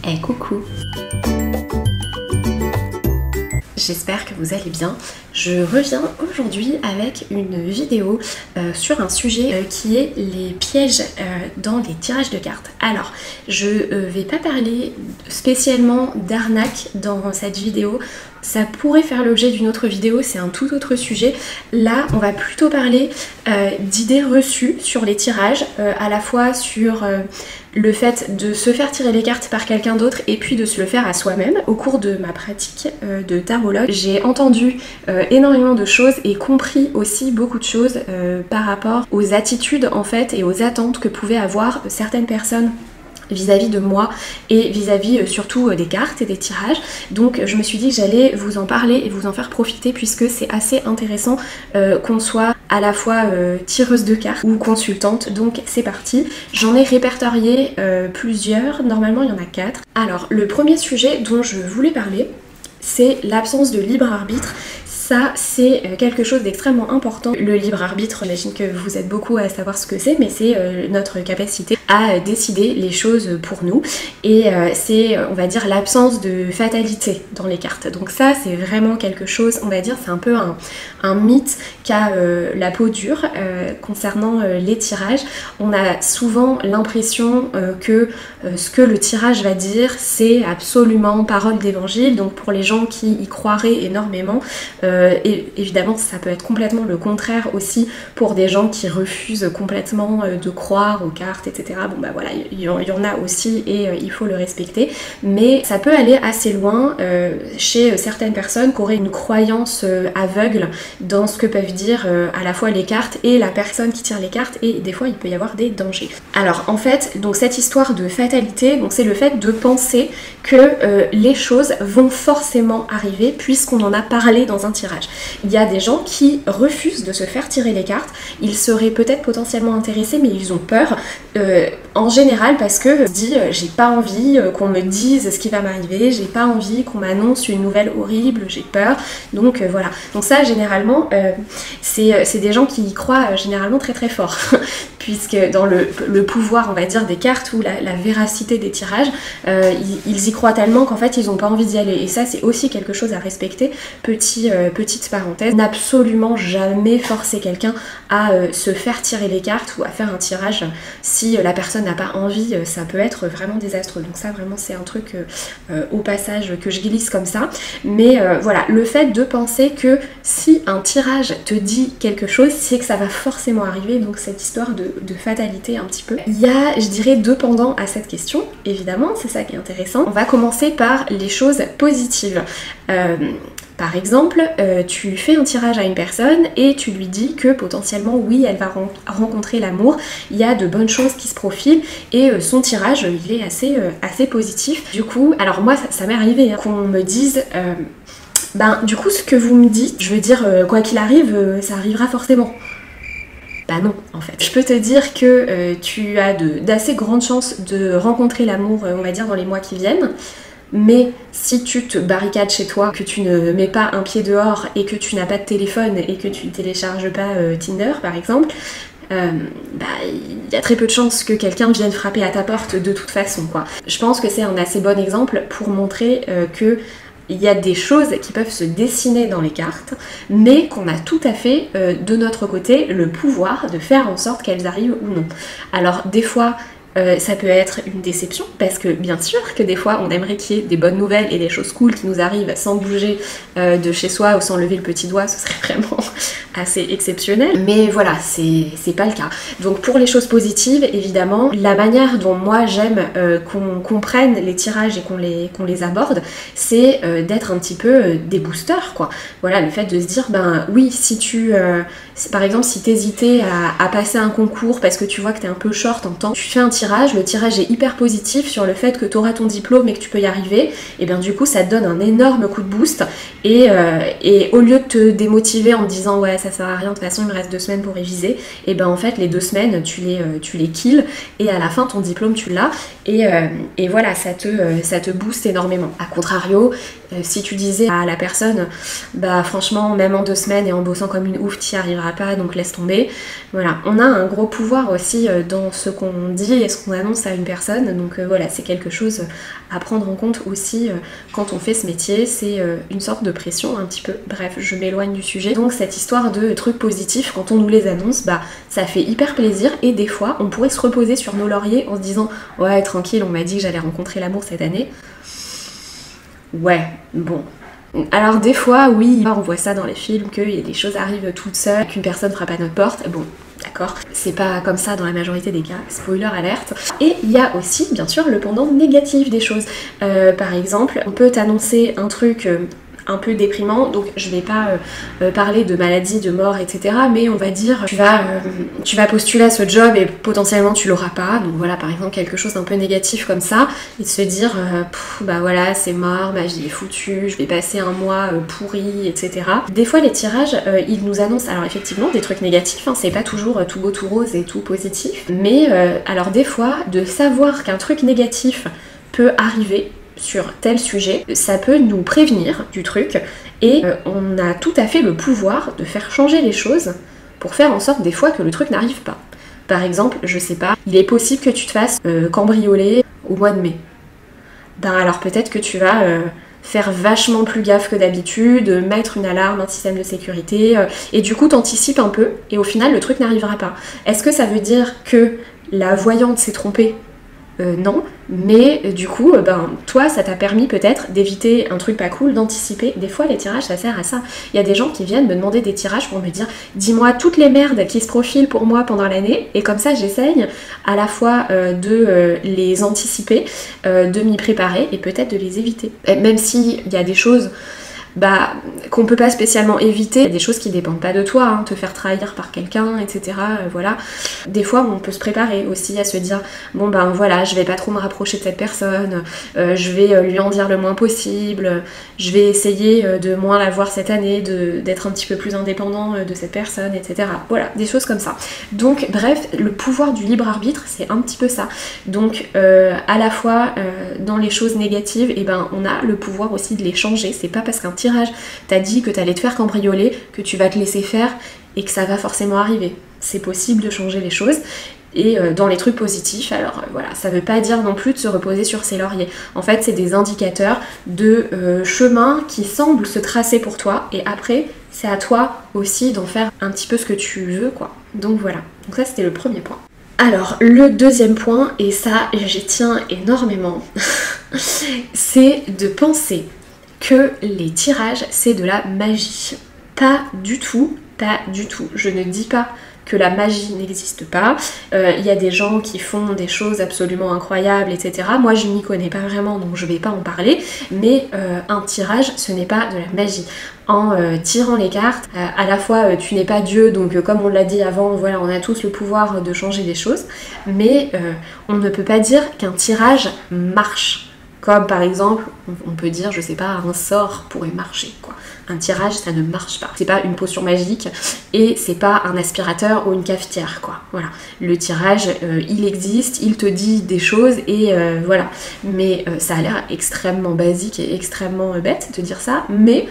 Hey coucou! J'espère que vous allez bien. Je reviens aujourd'hui avec une vidéo sur un sujet qui est les pièges dans les tirages de cartes. Alors, je vais pas parler spécialement d'arnaque dans cette vidéo. Ça pourrait faire l'objet d'une autre vidéo, c'est un tout autre sujet. Là, on va plutôt parler d'idées reçues sur les tirages, à la fois sur le fait de se faire tirer les cartes par quelqu'un d'autre et puis de se le faire à soi-même. Au cours de ma pratique de tarologue, j'ai entendu énormément de choses et compris aussi beaucoup de choses par rapport aux attitudes en fait et aux attentes que pouvaient avoir certaines personnes vis-à-vis de moi et vis-à-vis surtout des cartes et des tirages. Donc je me suis dit que j'allais vous en parler et vous en faire profiter puisque c'est assez intéressant qu'on soit à la fois tireuse de cartes ou consultante. Donc c'est parti. J'en ai répertorié plusieurs, normalement il y en a 4. Alors le premier sujet dont je voulais parler, c'est l'absence de libre arbitre. Ça, c'est quelque chose d'extrêmement important. Le libre arbitre, j'imagine que vous êtes beaucoup à savoir ce que c'est, mais c'est notre capacité à décider les choses pour nous. Et c'est, on va dire, l'absence de fatalité dans les cartes. Donc ça, c'est vraiment quelque chose, on va dire, c'est un peu un mythe qu'a la peau dure concernant les tirages. On a souvent l'impression que ce que le tirage va dire, c'est absolument parole d'évangile. Donc pour les gens qui y croiraient énormément, et évidemment ça peut être complètement le contraire aussi pour des gens qui refusent complètement de croire aux cartes, etc. Bon bah voilà, il y en a aussi et il faut le respecter, mais ça peut aller assez loin chez certaines personnes qui auraient une croyance aveugle dans ce que peuvent dire à la fois les cartes et la personne qui tire les cartes, et des fois il peut y avoir des dangers. Alors en fait, donc cette histoire de fatalité, donc c'est le fait de penser que les choses vont forcément arriver puisqu'on en a parlé dans un tirage. Il y a des gens qui refusent de se faire tirer les cartes, ils seraient peut-être potentiellement intéressés mais ils ont peur en général parce que se dit j'ai pas envie qu'on me dise ce qui va m'arriver, j'ai pas envie qu'on m'annonce une nouvelle horrible, j'ai peur, donc voilà. Donc ça généralement c'est des gens qui y croient généralement très très fort puisque dans le pouvoir on va dire des cartes ou la véracité des tirages, ils y croient tellement qu'en fait ils ont pas envie d'y aller, et ça c'est aussi quelque chose à respecter. Petite parenthèse, n'absolument jamais forcer quelqu'un à se faire tirer les cartes ou à faire un tirage si la personne n'a pas envie, ça peut être vraiment désastreux. Donc ça vraiment c'est un truc au passage que je glisse comme ça, mais voilà, le fait de penser que si un tirage te dit quelque chose, c'est que ça va forcément arriver, donc cette histoire de fatalité un petit peu. Il y a, je dirais, deux pendants à cette question, évidemment, c'est ça qui est intéressant. On va commencer par les choses positives. Par exemple, tu fais un tirage à une personne et tu lui dis que potentiellement, oui, elle va rencontrer l'amour, il y a de bonnes choses qui se profilent et son tirage, il est assez positif. Du coup, alors moi, ça m'est arrivé hein, qu'on me dise... du coup, ce que vous me dites, je veux dire, quoi qu'il arrive, ça arrivera forcément. Bah non, en fait. Je peux te dire que tu as d'assez grandes chances de rencontrer l'amour, on va dire, dans les mois qui viennent. Mais si tu te barricades chez toi, que tu ne mets pas un pied dehors et que tu n'as pas de téléphone et que tu ne télécharges pas Tinder par exemple, il y a très peu de chances que quelqu'un vienne frapper à ta porte de toute façon, quoi. Je pense que c'est un assez bon exemple pour montrer que il y a des choses qui peuvent se dessiner dans les cartes, mais qu'on a tout à fait de notre côté le pouvoir de faire en sorte qu'elles arrivent ou non. Alors des fois, ça peut être une déception parce que bien sûr que des fois on aimerait qu'il y ait des bonnes nouvelles et des choses cool qui nous arrivent sans bouger de chez soi ou sans lever le petit doigt, ce serait vraiment assez exceptionnel, mais voilà, c'est pas le cas. Donc pour les choses positives, évidemment, la manière dont moi j'aime qu'on comprenne les tirages et qu'on les aborde, c'est d'être un petit peu des boosters, quoi. Voilà, le fait de se dire, oui, si tu... par exemple, si t'hésitais à passer un concours parce que tu vois que t'es un peu short en temps, tu fais un tirage, le tirage est hyper positif sur le fait que t'auras ton diplôme et que tu peux y arriver, et bien du coup ça te donne un énorme coup de boost, et au lieu de te démotiver en te disant ouais ça sert à rien, de toute façon il me reste 2 semaines pour réviser, et ben en fait les 2 semaines tu les kills, et à la fin ton diplôme tu l'as, et voilà, ça te booste énormément. A contrario, si tu disais à la personne, bah franchement même en 2 semaines et en bossant comme une ouf t'y arriveras pas, donc laisse tomber. Voilà, on a un gros pouvoir aussi dans ce qu'on dit et ce qu'on annonce à une personne, donc voilà, c'est quelque chose à prendre en compte aussi quand on fait ce métier, c'est une sorte de pression un petit peu. Bref, je m'éloigne du sujet. Donc cette histoire de trucs positifs, quand on nous les annonce, bah ça fait hyper plaisir, et des fois on pourrait se reposer sur nos lauriers en se disant ouais tranquille, on m'a dit que j'allais rencontrer l'amour cette année. Ouais, bon. Alors des fois, oui, on voit ça dans les films, que des choses arrivent toutes seules, qu'une personne frappe à notre porte, bon, d'accord, c'est pas comme ça dans la majorité des cas, spoiler alerte. Et il y a aussi, bien sûr, le pendant négatif des choses. Par exemple, on peut t'annoncer un truc un peu déprimant, donc je vais pas parler de maladie, de mort, etc. Mais on va dire tu vas postuler à ce job et potentiellement tu l'auras pas, donc voilà, par exemple quelque chose d'un peu négatif comme ça, et de se dire bah voilà, c'est mort, ma vie est foutue, je vais passer un mois pourri, etc. Des fois les tirages ils nous annoncent alors effectivement des trucs négatifs, hein, c'est pas toujours tout beau, tout rose et tout positif, mais alors des fois de savoir qu'un truc négatif peut arriver sur tel sujet, ça peut nous prévenir du truc, et on a tout à fait le pouvoir de faire changer les choses pour faire en sorte des fois que le truc n'arrive pas. Par exemple, je sais pas, il est possible que tu te fasses cambrioler au mois de mai. Ben alors peut-être que tu vas faire vachement plus gaffe que d'habitude, mettre une alarme, un système de sécurité, et du coup t'anticipes un peu, et au final le truc n'arrivera pas. Est-ce que ça veut dire que la voyante s'est trompée ? Non, mais du coup, toi, ça t'a permis peut-être d'éviter un truc pas cool, d'anticiper. Des fois, les tirages, ça sert à ça. Il y a des gens qui viennent me demander des tirages pour me dire « Dis-moi toutes les merdes qui se profilent pour moi pendant l'année », et comme ça, j'essaye à la fois de les anticiper, de m'y préparer, et peut-être de les éviter. Et même s'il y a des choses qu'on peut pas spécialement éviter, des choses qui dépendent pas de toi, hein, te faire trahir par quelqu'un, etc. Voilà. Des fois, on peut se préparer aussi à se dire bon voilà, je vais pas trop me rapprocher de cette personne, je vais lui en dire le moins possible, je vais essayer de moins la voir cette année, d'être un petit peu plus indépendant de cette personne, etc. Voilà, des choses comme ça. Donc, bref, le pouvoir du libre arbitre, c'est un petit peu ça. Donc, à la fois dans les choses négatives, on a le pouvoir aussi de les changer. C'est pas parce qu'un tirage t'a dit que t'allais te faire cambrioler que tu vas te laisser faire et que ça va forcément arriver. C'est possible de changer les choses. Et dans les trucs positifs, alors voilà, ça veut pas dire non plus de se reposer sur ses lauriers. En fait, c'est des indicateurs de chemin qui semblent se tracer pour toi, et après, c'est à toi aussi d'en faire un petit peu ce que tu veux, quoi. Donc voilà, donc ça c'était le premier point. Alors, le deuxième point, et ça j'y tiens énormément, c'est de penser que les tirages, c'est de la magie. Pas du tout, pas du tout. Je ne dis pas que la magie n'existe pas. Il y a des gens qui font des choses absolument incroyables, etc. Moi, je m'y connais pas vraiment, donc je vais pas en parler. Mais un tirage, ce n'est pas de la magie. En tirant les cartes, à la fois tu n'es pas Dieu, donc comme on l'a dit avant, voilà, on a tous le pouvoir de changer les choses, mais on ne peut pas dire qu'un tirage marche. Comme par exemple, on peut dire, je sais pas, un sort pourrait marcher, quoi. Un tirage, ça ne marche pas. C'est pas une potion magique et c'est pas un aspirateur ou une cafetière, quoi. Voilà. Le tirage, il existe, il te dit des choses et voilà. Mais ça a l'air extrêmement basique et extrêmement bête de dire ça, mais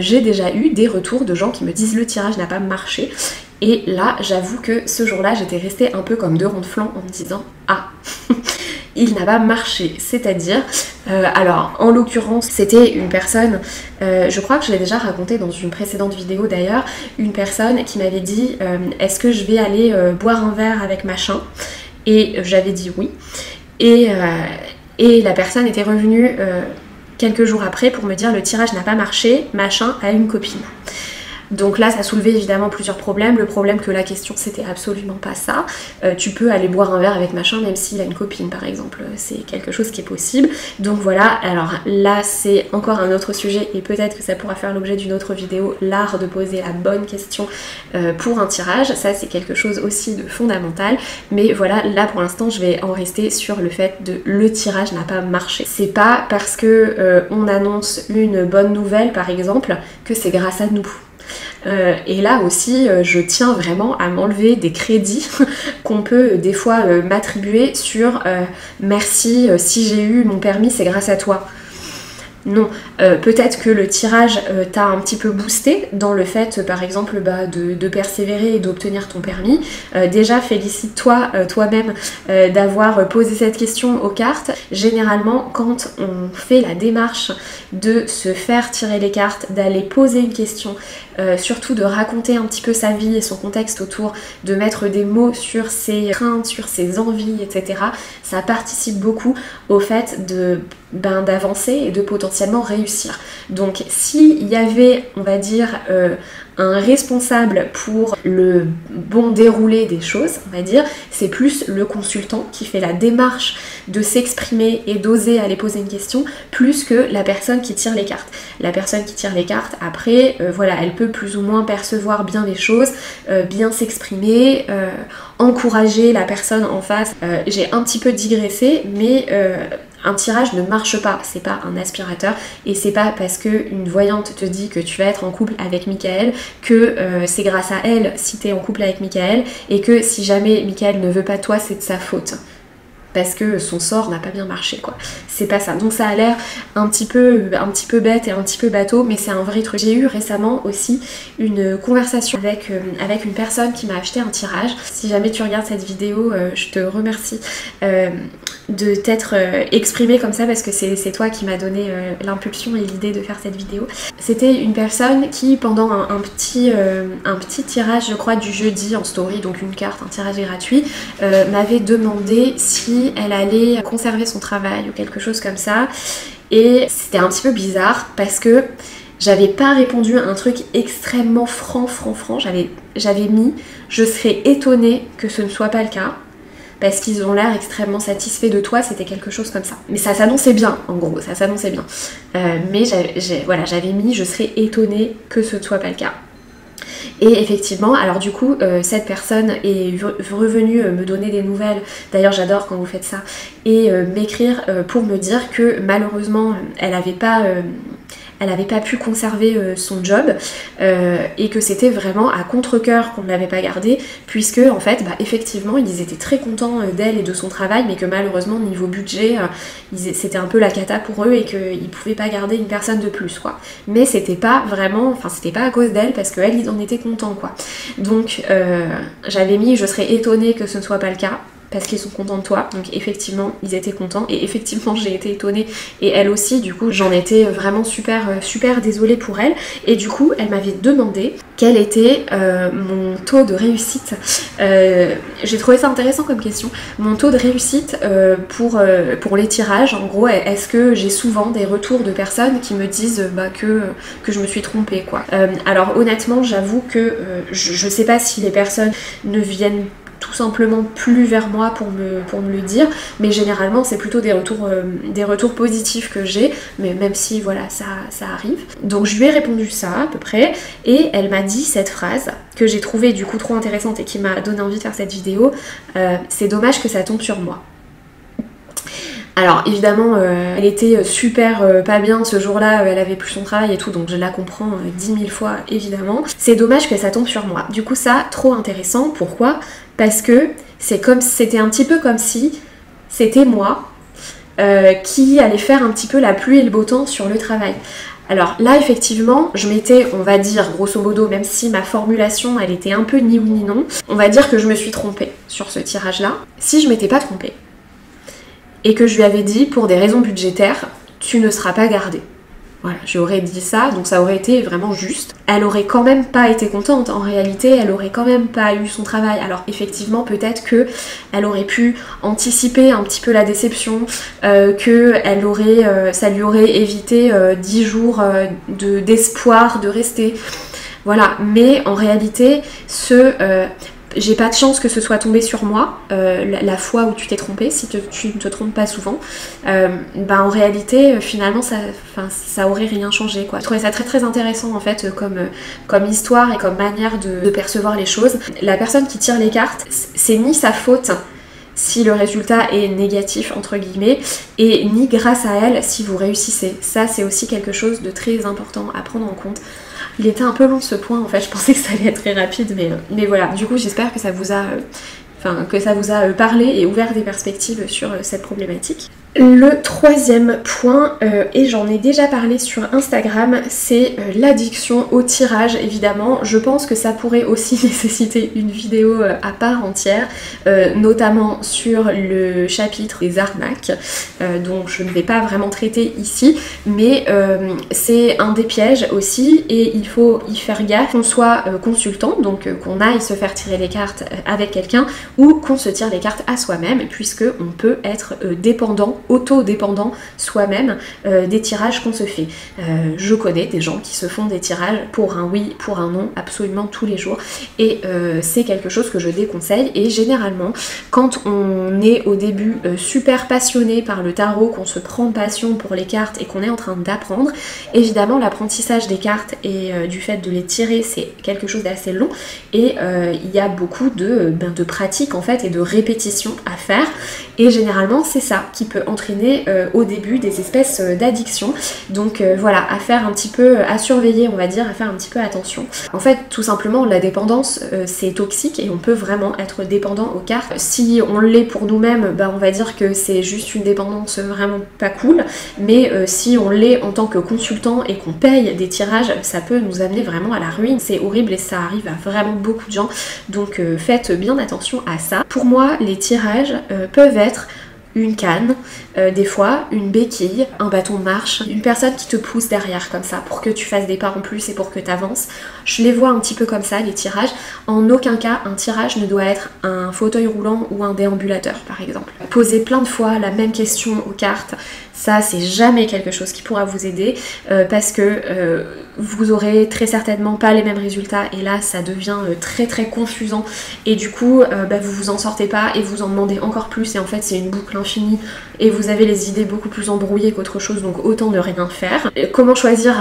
j'ai déjà eu des retours de gens qui me disent le tirage n'a pas marché. Et là, j'avoue que ce jour-là, j'étais restée un peu comme deux ronds de flanc en me disant « Ah !» il n'a pas marché, c'est-à-dire, alors en l'occurrence c'était une personne, je crois que je l'ai déjà raconté dans une précédente vidéo d'ailleurs, une personne qui m'avait dit est-ce que je vais aller boire un verre avec machin, et j'avais dit oui, et la personne était revenue quelques jours après pour me dire le tirage n'a pas marché, machin a une copine. Donc là, ça soulevait évidemment plusieurs problèmes. Le problème que la question, c'était absolument pas ça. Tu peux aller boire un verre avec machin même s'il a une copine, par exemple. C'est quelque chose qui est possible. Donc voilà, alors là, c'est encore un autre sujet et peut-être que ça pourra faire l'objet d'une autre vidéo, l'art de poser la bonne question pour un tirage. Ça, c'est quelque chose aussi de fondamental. Mais voilà, là, pour l'instant, je vais en rester sur le fait de le tirage n'a pas marché. C'est pas parce que on annonce une bonne nouvelle, par exemple, que c'est grâce à nous. Et là aussi, je tiens vraiment à m'enlever des crédits qu'on peut des fois m'attribuer sur merci, si j'ai eu mon permis, c'est grâce à toi. Non, peut-être que le tirage t'a un petit peu boosté dans le fait, par exemple, de persévérer et d'obtenir ton permis. Déjà, félicite-toi toi-même d'avoir posé cette question aux cartes. Généralement, quand on fait la démarche de se faire tirer les cartes, d'aller poser une question, surtout de raconter un petit peu sa vie et son contexte autour, de mettre des mots sur ses craintes, sur ses envies, etc., ça participe beaucoup au fait d'avancer et de potentiellement réussir. Donc s'il y avait, on va dire, un responsable pour le bon déroulé des choses, on va dire, c'est plus le consultant qui fait la démarche de s'exprimer et d'oser aller poser une question, plus que la personne qui tire les cartes. La personne qui tire les cartes, après, voilà, elle peut plus ou moins percevoir bien les choses, bien s'exprimer, encourager la personne en face. J'ai un petit peu digressé, mais un tirage ne marche pas, c'est pas un aspirateur et c'est pas parce qu'une voyante te dit que tu vas être en couple avec Michael que c'est grâce à elle si t'es en couple avec Michael et que si jamais Michael ne veut pas de toi, c'est de sa faute. Parce que son sort n'a pas bien marché, quoi. C'est pas ça. Donc ça a l'air un petit peu bête et un petit peu bateau, mais c'est un vrai truc. J'ai eu récemment aussi une conversation avec une personne qui m'a acheté un tirage. Si jamais tu regardes cette vidéo, je te remercie de t'être exprimé comme ça parce que c'est toi qui m'as donné l'impulsion et l'idée de faire cette vidéo. C'était une personne qui, pendant un petit tirage, je crois, du jeudi en story, donc une carte, un tirage gratuit, m'avait demandé si elle allait conserver son travail ou quelque chose comme ça. Et c'était un petit peu bizarre parce que j'avais pas répondu à un truc extrêmement franc. J'avais mis « je serais étonnée que ce ne soit pas le cas ». Parce qu'ils ont l'air extrêmement satisfaits de toi, c'était quelque chose comme ça. Mais ça s'annonçait bien, en gros, ça s'annonçait bien. Mais j'avais mis « je serais étonnée que ce ne soit pas le cas ». Et effectivement, alors du coup, cette personne est revenue me donner des nouvelles, d'ailleurs j'adore quand vous faites ça, et m'écrire pour me dire que malheureusement, elle n'avait pas pu conserver son job et que c'était vraiment à contre-cœur qu'on ne l'avait pas gardé puisque en fait effectivement ils étaient très contents d'elle et de son travail mais que malheureusement niveau budget c'était un peu la cata pour eux et qu'ils pouvaient pas garder une personne de plus quoi. Mais c'était pas vraiment, enfin c'était pas à cause d'elle parce qu'elle ils en étaient contents quoi. Donc j'avais mis je serais étonnée que ce ne soit pas le cas parce qu'ils sont contents de toi, donc effectivement ils étaient contents et effectivement j'ai été étonnée et elle aussi, du coup j'en étais vraiment super désolée pour elle et du coup elle m'avait demandé quel était mon taux de réussite. J'ai trouvé ça intéressant comme question. Mon taux de réussite pour les tirages, en gros, est-ce que j'ai souvent des retours de personnes qui me disent que je me suis trompée quoi. Alors honnêtement j'avoue que je sais pas si les personnes ne viennent tout simplement plus vers moi pour me le dire, mais généralement c'est plutôt des retours positifs que j'ai, mais même si voilà ça arrive. Donc je lui ai répondu ça à peu près et elle m'a dit cette phrase que j'ai trouvée du coup trop intéressante et qui m'a donné envie de faire cette vidéo, c'est dommage que ça tombe sur moi. Alors évidemment elle était super pas bien ce jour-là, elle avait plus son travail et tout, donc je la comprends 10 000 fois évidemment. C'est dommage que ça tombe sur moi. Du coup ça, trop intéressant, pourquoi ? Parce que c'était un petit peu comme si c'était moi qui allait faire un petit peu la pluie et le beau temps sur le travail. Alors là effectivement je m'étais, on va dire grosso modo, même si ma formulation elle était un peu ni oui ni non, on va dire que je me suis trompée sur ce tirage là. Si je m'étais pas trompée et que je lui avais dit pour des raisons budgétaires tu ne seras pas gardée. Voilà, j'aurais dit ça, donc ça aurait été vraiment juste. Elle aurait quand même pas été contente, en réalité, elle aurait quand même pas eu son travail. Alors effectivement, peut-être que elle aurait pu anticiper un petit peu la déception, ça lui aurait évité 10 jours d'espoir de rester. Voilà, mais en réalité, j'ai pas de chance que ce soit tombé sur moi, la fois où tu t'es trompée, si tu ne te trompes pas souvent, en réalité finalement ça aurait rien changé quoi. Je trouvais ça très intéressant en fait comme histoire et comme manière de percevoir les choses. La personne qui tire les cartes, c'est ni sa faute si le résultat est négatif entre guillemets et ni grâce à elle si vous réussissez. Ça c'est aussi quelque chose de très important à prendre en compte. Il était un peu long ce point en fait, je pensais que ça allait être très rapide, mais voilà, du coup j'espère que ça vous a... parlé et ouvert des perspectives sur cette problématique. Le troisième point, et j'en ai déjà parlé sur Instagram, c'est l'addiction au tirage, évidemment. Je pense que ça pourrait aussi nécessiter une vidéo à part entière, notamment sur le chapitre des arnaques, dont je ne vais pas vraiment traiter ici, mais c'est un des pièges aussi, et il faut y faire gaffe, qu'on soit consultant, donc qu'on aille se faire tirer les cartes avec quelqu'un, ou qu'on se tire les cartes à soi-même, puisque on peut être dépendant, auto-dépendant soi-même des tirages qu'on se fait. Je connais des gens qui se font des tirages pour un oui, pour un non, absolument tous les jours, et c'est quelque chose que je déconseille. Et généralement, quand on est au début super passionné par le tarot, qu'on se prend passion pour les cartes et qu'on est en train d'apprendre, évidemment l'apprentissage des cartes et du fait de les tirer, c'est quelque chose d'assez long, et il y a beaucoup de pratique en fait et de répétition à faire, et généralement c'est ça qui peut entraîner au début des espèces d'addiction. Donc voilà, à faire un petit peu, à surveiller on va dire, à faire un petit peu attention. En fait tout simplement la dépendance c'est toxique et on peut vraiment être dépendant aux cartes. Si on l'est pour nous-mêmes, on va dire que c'est juste une dépendance vraiment pas cool, mais si on l'est en tant que consultant et qu'on paye des tirages, ça peut nous amener vraiment à la ruine. C'est horrible et ça arrive à vraiment beaucoup de gens, donc faites bien attention à ça. Pour moi, les tirages peuvent être une canne, des fois une béquille, un bâton de marche, une personne qui te pousse derrière comme ça pour que tu fasses des pas en plus et pour que tu avances. Je les vois un petit peu comme ça, les tirages. En aucun cas, un tirage ne doit être un fauteuil roulant ou un déambulateur par exemple. Poser plein de fois la même question aux cartes, ça c'est jamais quelque chose qui pourra vous aider parce que vous aurez très certainement pas les mêmes résultats et là ça devient très très confusant et du coup vous vous en sortez pas et vous en demandez encore plus et en fait c'est une boucle infinie et vous avez les idées beaucoup plus embrouillées qu'autre chose, donc autant ne rien faire. Comment choisir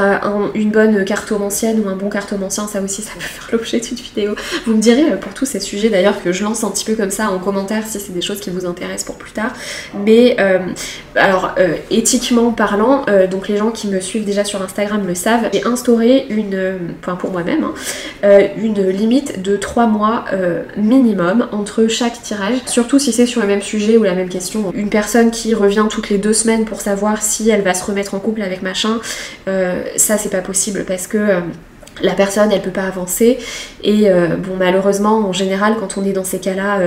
une bonne cartomancienne ou un bon cartomancien, ça aussi ça peut faire l'objet d'une vidéo. Vous me direz pour tous ces sujets d'ailleurs que je lance un petit peu comme ça en commentaire si c'est des choses qui vous intéressent pour plus tard, mais alors éthiquement parlant, donc les gens qui me suivent déjà sur Instagram le savent, j'ai instauré pour moi-même, une limite de 3 mois minimum entre chaque tirage, surtout si c'est sur le même sujet ou la même question. Une personne qui revient toutes les 2 semaines pour savoir si elle va se remettre en couple avec machin, ça c'est pas possible parce que la personne elle peut pas avancer et malheureusement en général quand on est dans ces cas là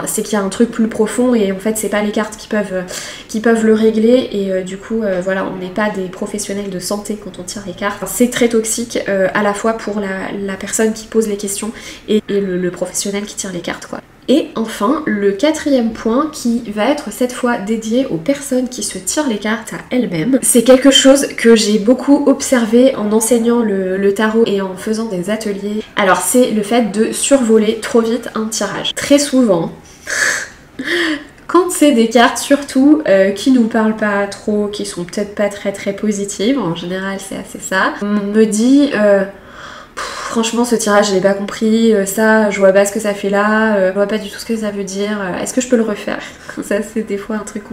c'est qu'il y a un truc plus profond et en fait c'est pas les cartes qui peuvent le régler et du coup voilà, on n'est pas des professionnels de santé quand on tire les cartes. C'est très toxique à la fois pour la personne qui pose les questions et le professionnel qui tire les cartes quoi. Et enfin, le 4e point qui va être cette fois dédié aux personnes qui se tirent les cartes à elles-mêmes. C'est quelque chose que j'ai beaucoup observé en enseignant le tarot et en faisant des ateliers. Alors c'est le fait de survoler trop vite un tirage. Très souvent, quand c'est des cartes surtout qui nous parlent pas trop, qui sont peut-être pas très très positives, en général c'est assez ça, on me dit... franchement ce tirage je l'ai pas compris, ça je vois pas ce que ça fait là, je vois pas du tout ce que ça veut dire, est-ce que je peux le refaire? Ça c'est des fois un truc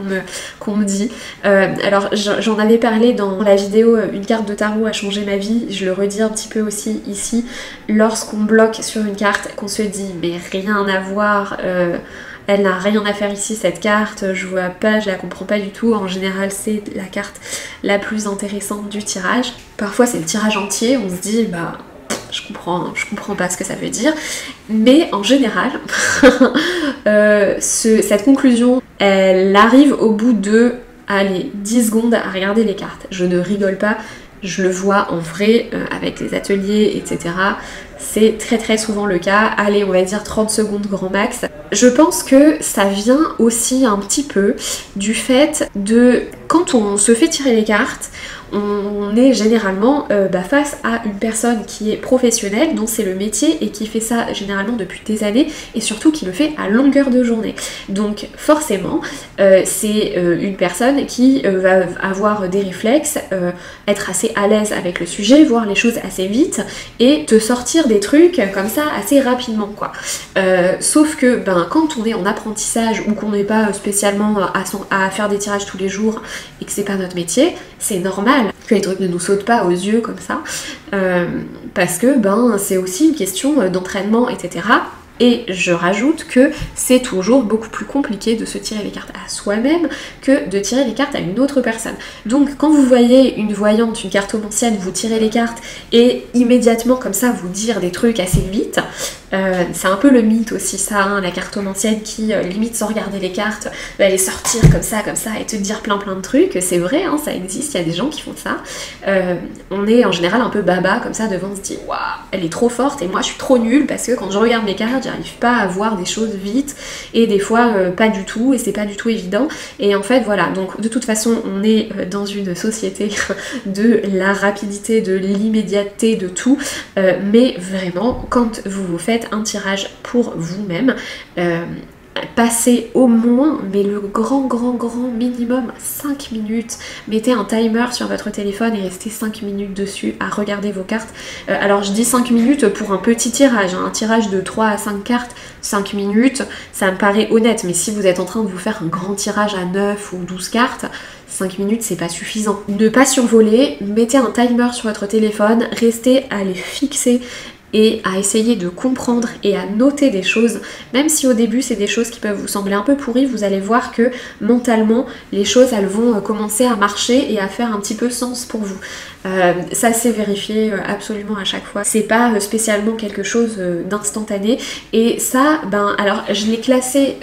qu'on me dit. Alors j'en avais parlé dans la vidéo une carte de tarot a changé ma vie, je le redis un petit peu aussi ici, lorsqu'on bloque sur une carte, qu'on se dit mais rien à voir, elle n'a rien à faire ici cette carte, je vois pas, je la comprends pas du tout, en général c'est la carte la plus intéressante du tirage. Parfois c'est le tirage entier, on se dit je comprends pas ce que ça veut dire, mais en général cette conclusion elle arrive au bout de 10 secondes à regarder les cartes. Je ne rigole pas, je le vois en vrai avec les ateliers etc. C'est très très souvent le cas, allez on va dire 30 secondes grand max. Je pense que ça vient aussi un petit peu du fait de quand on se fait tirer les cartes, on est généralement face à une personne qui est professionnelle, dont c'est le métier et qui fait ça généralement depuis des années et surtout qui le fait à longueur de journée. Donc forcément c'est une personne qui va avoir des réflexes, être assez à l'aise avec le sujet, voir les choses assez vite et te sortir des trucs comme ça assez rapidement quoi. Sauf que quand on est en apprentissage ou qu'on n'est pas spécialement à faire des tirages tous les jours et que c'est pas notre métier, c'est normal. que les trucs ne nous sautent pas aux yeux comme ça, parce que c'est aussi une question d'entraînement, etc. Et je rajoute que c'est toujours beaucoup plus compliqué de se tirer les cartes à soi-même que de tirer les cartes à une autre personne. Donc quand vous voyez une voyante, une cartomancienne, vous tirez les cartes et immédiatement comme ça vous dire des trucs assez vite, c'est un peu le mythe aussi ça, hein, la cartomancienne qui limite sans regarder les cartes va aller sortir comme ça et te dire plein de trucs. C'est vrai, hein, ça existe, il y a des gens qui font ça. On est en général un peu baba comme ça devant, on se dit waouh, elle est trop forte et moi je suis trop nulle parce que quand je regarde mes cartes j'arrive pas à voir des choses vite et des fois pas du tout et c'est pas du tout évident. Et en fait voilà, donc de toute façon on est dans une société de la rapidité, de l'immédiateté, de tout, mais vraiment quand vous faites un tirage pour vous-même, passez au moins, mais le grand minimum, 5 minutes. Mettez un timer sur votre téléphone et restez 5 minutes dessus à regarder vos cartes. Alors je dis 5 minutes pour un petit tirage, hein, un tirage de 3 à 5 cartes, 5 minutes, ça me paraît honnête, mais si vous êtes en train de vous faire un grand tirage à 9 ou 12 cartes, 5 minutes c'est pas suffisant. Ne pas survoler, mettez un timer sur votre téléphone, restez à les fixer et à essayer de comprendre et à noter des choses, même si au début c'est des choses qui peuvent vous sembler un peu pourries, vous allez voir que mentalement les choses elles vont commencer à marcher et à faire un petit peu sens pour vous. Ça c'est vérifié absolument à chaque fois, c'est pas spécialement quelque chose d'instantané, et ça, alors je l'ai classé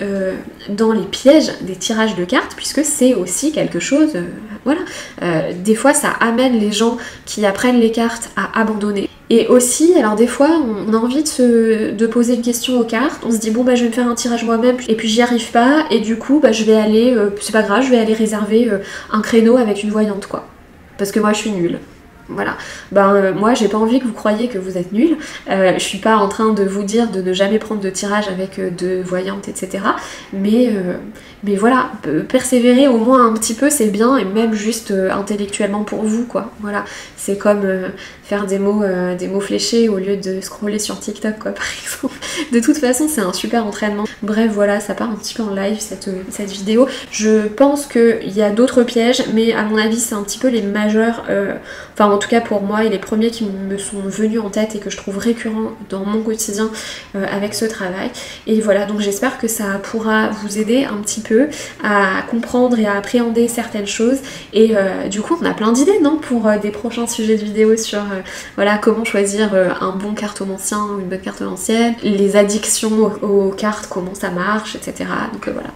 dans les pièges des tirages de cartes, puisque c'est aussi quelque chose, voilà, des fois ça amène les gens qui apprennent les cartes à abandonner. Et aussi, alors des fois, on a envie de poser une question aux cartes, on se dit bon je vais me faire un tirage moi-même, et puis j'y arrive pas, et du coup je vais aller, c'est pas grave, je vais aller réserver un créneau avec une voyante quoi, parce que moi je suis nulle. Voilà, moi j'ai pas envie que vous croyiez que vous êtes nul, je suis pas en train de vous dire de ne jamais prendre de tirage avec de voyantes, etc. Mais voilà, persévérer au moins un petit peu c'est bien, et même juste intellectuellement pour vous quoi, voilà. C'est comme faire des mots fléchés au lieu de scroller sur TikTok quoi par exemple. De toute façon c'est un super entraînement. Bref voilà, ça part un petit peu en live cette vidéo. Je pense qu'il y a d'autres pièges, mais à mon avis c'est un petit peu les majeurs, enfin en tout cas pour moi, et les premiers qui me sont venus en tête et que je trouve récurrents dans mon quotidien avec ce travail. Et voilà, donc j'espère que ça pourra vous aider un petit peu à comprendre et à appréhender certaines choses. Et du coup on a plein d'idées non, pour des prochains sujets de vidéos sur voilà, comment choisir un bon cartomancien ou une bonne cartomancienne, les addictions aux cartes, comment ça marche, etc. Donc voilà.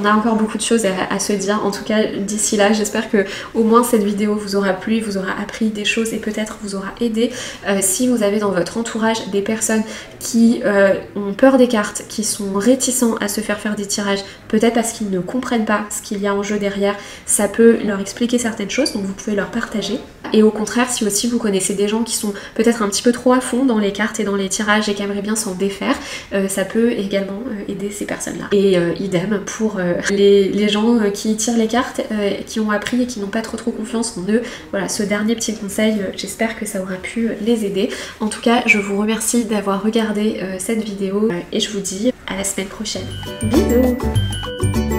On a encore beaucoup de choses à se dire. En tout cas, d'ici là, j'espère que au moins cette vidéo vous aura plu, vous aura appris des choses et peut-être vous aura aidé. Si vous avez dans votre entourage des personnes qui ont peur des cartes, qui sont réticents à se faire des tirages, peut-être parce qu'ils ne comprennent pas ce qu'il y a en jeu derrière, ça peut leur expliquer certaines choses, donc vous pouvez leur partager. Et au contraire, si aussi vous connaissez des gens qui sont peut-être un petit peu trop à fond dans les cartes et dans les tirages et qui aimeraient bien s'en défaire, ça peut également aider ces personnes-là. Et idem pour les gens qui tirent les cartes, qui ont appris et qui n'ont pas trop confiance en eux. Voilà, ce dernier petit conseil, j'espère que ça aura pu les aider. En tout cas, je vous remercie d'avoir regardé cette vidéo et je vous dis à la semaine prochaine. Bisous!